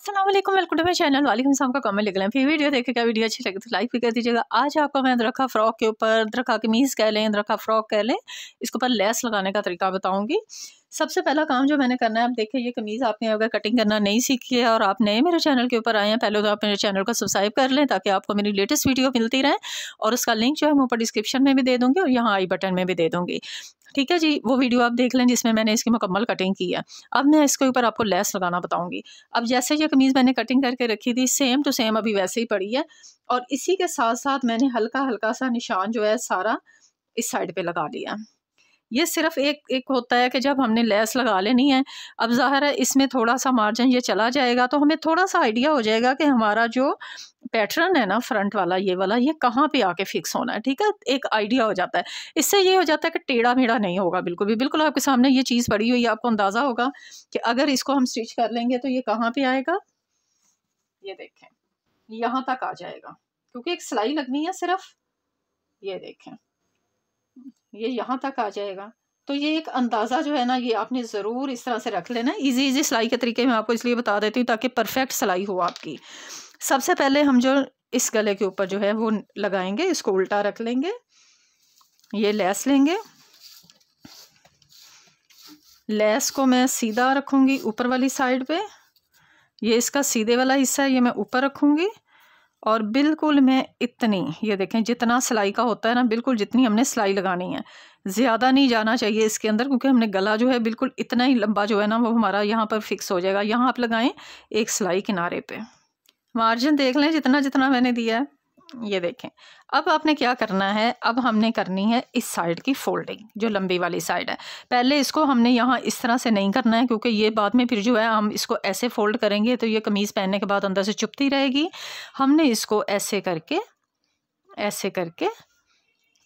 अस्सलाम वालेकुम, welcome to my channel. वालेकुम सलाम का कमेंट लिख लें। फिर वीडियो देखेगा, वीडियो अच्छी लगे तो लाइक भी कर दीजिएगा। आज आपको मैं अदरखा फ्रॉक के ऊपर, अदरखा कमीज़ कह लें, अदरखा फ्रॉक कह लें, इसके ऊपर लेस लगाने का तरीका बताऊंगी। सबसे पहला काम जो मैंने करना है, अब देखिए ये कमीज़ आपने अगर कटिंग करना नहीं सीखी है और आप नए मेरे चैनल के ऊपर आए हैं, पहले तो आप मेरे चैनल को सब्सक्राइब कर लें ताकि आपको मेरी लेटेस्ट वीडियो मिलती रहे। और उसका लिंक जो है मैं ऊपर डिस्क्रिप्शन में भी दे दूँगी और यहाँ आई बटन में भी दे दूँगी। ठीक है जी, वो वीडियो आप देख लें जिसमें मैंने इसकी मुकम्मल कटिंग की है। अब मैं इसके ऊपर आपको लेस लगाना बताऊंगी। अब जैसे ये कमीज़ मैंने कटिंग करके रखी थी, सेम टू सेम अभी वैसे ही पड़ी है। और इसी के साथ साथ मैंने हल्का हल्का सा निशान जो है सारा इस साइड पे लगा लिया। ये सिर्फ एक एक होता है कि जब हमने लेस लगा लेनी है, अब ज़ाहिर है इसमें थोड़ा सा मार्जिन ये चला जाएगा तो हमें थोड़ा सा आइडिया हो जाएगा कि हमारा जो पैटर्न है ना फ्रंट वाला, ये वाला, ये कहाँ पे आके फिक्स होना है। ठीक है, एक आइडिया हो जाता है। इससे ये हो जाता है कि टेढ़ा मेढ़ा नहीं होगा, बिल्कुल भी। बिल्कुल आपके सामने ये चीज़ पड़ी हुई है, आपको अंदाज़ा होगा कि अगर इसको हम स्टिच कर लेंगे तो ये कहाँ पे आएगा। ये देखें, यहाँ तक आ जाएगा क्योंकि एक सिलाई लगनी है सिर्फ। ये देखें, ये यहाँ तक आ जाएगा। तो ये एक अंदाज़ा जो है ना, ये आपने ज़रूर इस तरह से रख लेना। इजी सिलाई के तरीके मैं आपको इसलिए बता देती हूँ ताकि परफेक्ट सिलाई हो आपकी। सबसे पहले हम जो इस गले के ऊपर जो है वो लगाएंगे, इसको उल्टा रख लेंगे, ये लेस लेंगे। लेस को मैं सीधा रखूँगी ऊपर वाली साइड पे, ये इसका सीधे वाला हिस्सा है, ये मैं ऊपर रखूँगी। और बिल्कुल मैं इतनी, ये देखें जितना सिलाई का होता है ना, बिल्कुल जितनी हमने सिलाई लगानी है, ज़्यादा नहीं जाना चाहिए इसके अंदर, क्योंकि हमने गला जो है बिल्कुल इतना ही लंबा जो है ना वो हमारा यहाँ पर फिक्स हो जाएगा। यहाँ आप लगाएं एक सिलाई किनारे पे, मार्जिन देख लें जितना जितना मैंने दिया है। ये देखें, अब आपने क्या करना है, अब हमने करनी है इस साइड की फोल्डिंग, जो लंबी वाली साइड है। पहले इसको हमने यहाँ इस तरह से नहीं करना है, क्योंकि ये बाद में फिर जो है हम इसको ऐसे फोल्ड करेंगे तो ये कमीज़ पहनने के बाद अंदर से चुभती रहेगी। हमने इसको ऐसे करके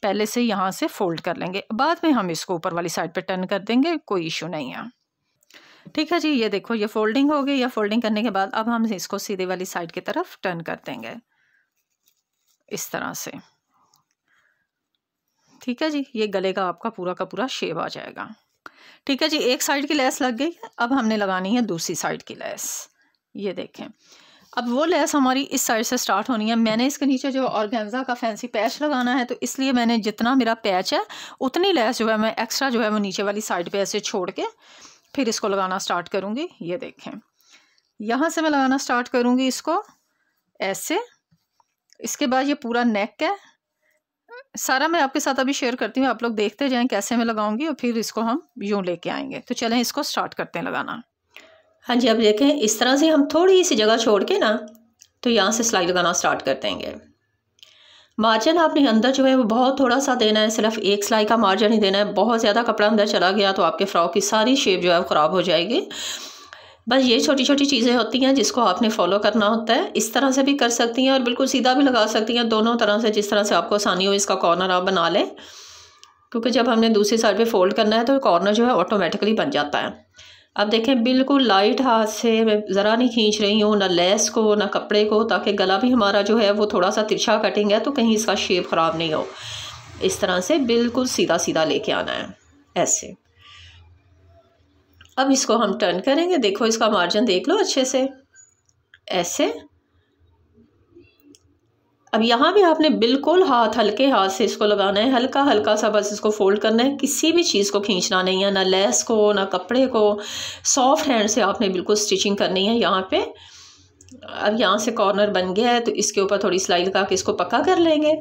पहले से यहाँ से फोल्ड कर लेंगे, बाद में हम इसको ऊपर वाली साइड पे टर्न कर देंगे, कोई इशू नहीं है। ठीक है जी, ये देखो ये फोल्डिंग हो गई। या फोल्डिंग करने के बाद अब हम इसको सीधे वाली साइड की तरफ टर्न कर देंगे इस तरह से। ठीक है जी, ये गले का आपका पूरा का पूरा शेप आ जाएगा। ठीक है जी, एक साइड की लेस लग गई, अब हमने लगानी है दूसरी साइड की लेस। ये देखें, अब वो लेस हमारी इस साइड से स्टार्ट होनी है। मैंने इसके नीचे जो ऑर्गेन्जा का फैंसी पैच लगाना है, तो इसलिए मैंने जितना मेरा पैच है उतनी लेस जो है मैं एक्स्ट्रा जो है वो नीचे वाली साइड पे ऐसे छोड़ के फिर इसको लगाना स्टार्ट करूँगी। ये देखें, यहाँ से मैं लगाना स्टार्ट करूँगी इसको ऐसे। इसके बाद ये पूरा नेक है, सारा मैं आपके साथ अभी शेयर करती हूँ, आप लोग देखते जाएं कैसे मैं लगाऊंगी और फिर इसको हम यूँ लेके आएंगे। तो चलें इसको स्टार्ट करते हैं लगाना। हाँ जी, अब देखें इस तरह से हम थोड़ी सी जगह छोड़ के ना, तो यहाँ से सिलाई लगाना स्टार्ट कर देंगे। मार्जिन आपने अंदर जो है वो बहुत थोड़ा सा देना है, सिर्फ एक सिलाई का मार्जिन ही देना है। बहुत ज़्यादा कपड़ा अंदर चला गया तो आपके फ्रॉक की सारी शेप जो है वो ख़राब हो जाएगी। बस ये छोटी छोटी चीज़ें होती हैं जिसको आपने फॉलो करना होता है। इस तरह से भी कर सकती हैं और बिल्कुल सीधा भी लगा सकती हैं, दोनों तरह से, जिस तरह से आपको आसानी हो। इसका कॉर्नर आप बना लें, क्योंकि जब हमने दूसरी साइड पे फोल्ड करना है तो कॉर्नर जो है ऑटोमेटिकली बन जाता है। अब देखें, बिल्कुल लाइट हाथ से, मैं ज़रा नहीं खींच रही हूँ, ना लेस को ना कपड़े को, ताकि गला भी हमारा जो है वो थोड़ा सा तिरछा कटिंग है तो कहीं इसका शेप ख़राब नहीं हो। इस तरह से बिल्कुल सीधा सीधा लेके आना है ऐसे। अब इसको हम टर्न करेंगे, देखो इसका मार्जिन देख लो अच्छे से ऐसे। अब यहाँ भी आपने बिल्कुल हल्के हाथ से इसको लगाना है, हल्का हल्का सा बस इसको फोल्ड करना है। किसी भी चीज़ को खींचना नहीं है, ना लेस को ना कपड़े को। सॉफ्ट हैंड से आपने बिल्कुल स्टिचिंग करनी है यहाँ पे। अब यहाँ से कॉर्नर बन गया है तो इसके ऊपर थोड़ी सिलाई लगा के इसको पक्का कर लेंगे।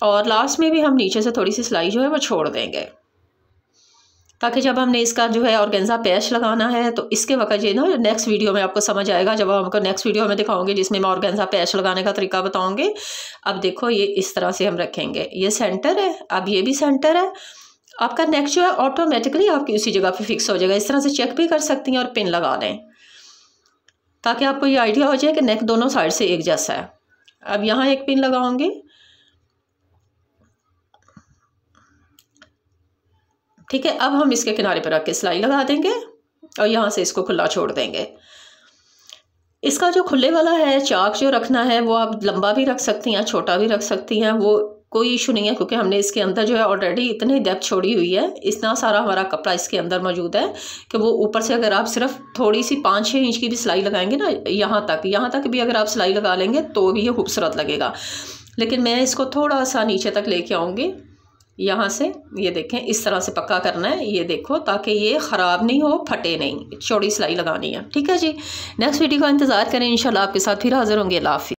और लास्ट में भी हम नीचे से थोड़ी सी सिलाई जो है वो छोड़ देंगे, ताकि जब हमने इसका जो है ऑर्गेन्जा पैच लगाना है तो इसके वक्त ये ना नेक्स्ट वीडियो में आपको समझ आएगा, जब आपको नेक्स्ट वीडियो में दिखाऊंगी जिसमें मैं ऑर्गेन्जा पैच लगाने का तरीका बताऊंगी। अब देखो ये इस तरह से हम रखेंगे, ये सेंटर है, अब ये भी सेंटर है। आपका नेक जो है ऑटोमेटिकली आपकी उसी जगह पे फिक्स हो जाएगा। इस तरह से चेक भी कर सकती हैं और पिन लगा दें, ताकि आपको ये आइडिया हो जाए कि नेक दोनों साइड से एक जैसा है। अब यहाँ एक पिन लगाऊंगी। ठीक है, अब हम इसके किनारे पर रख के सिलाई लगा देंगे और यहाँ से इसको खुला छोड़ देंगे। इसका जो खुले वाला है चाक जो रखना है वो आप लंबा भी रख सकती हैं, छोटा भी रख सकती हैं, वो कोई इशू नहीं है, क्योंकि हमने इसके अंदर जो है ऑलरेडी इतनी डेप्थ छोड़ी हुई है, इतना सारा हमारा कपड़ा इसके अंदर मौजूद है कि वो ऊपर से अगर आप सिर्फ थोड़ी सी 5-6 इंच की भी सिलाई लगाएंगे ना, यहाँ तक भी अगर आप सिलाई लगा लेंगे तो भी ये खूबसूरत लगेगा। लेकिन मैं इसको थोड़ा सा नीचे तक लेके आऊँगी यहाँ से। ये देखें, इस तरह से पक्का करना है, ये देखो, ताकि ये ख़राब नहीं हो, फटे नहीं। चौड़ी सिलाई लगानी है, ठीक है जी। नेक्स्ट वीडियो का इंतज़ार करें, इंशाल्लाह आपके साथ फिर हाज़िर होंगे। अल्लाह हाफ़िज़।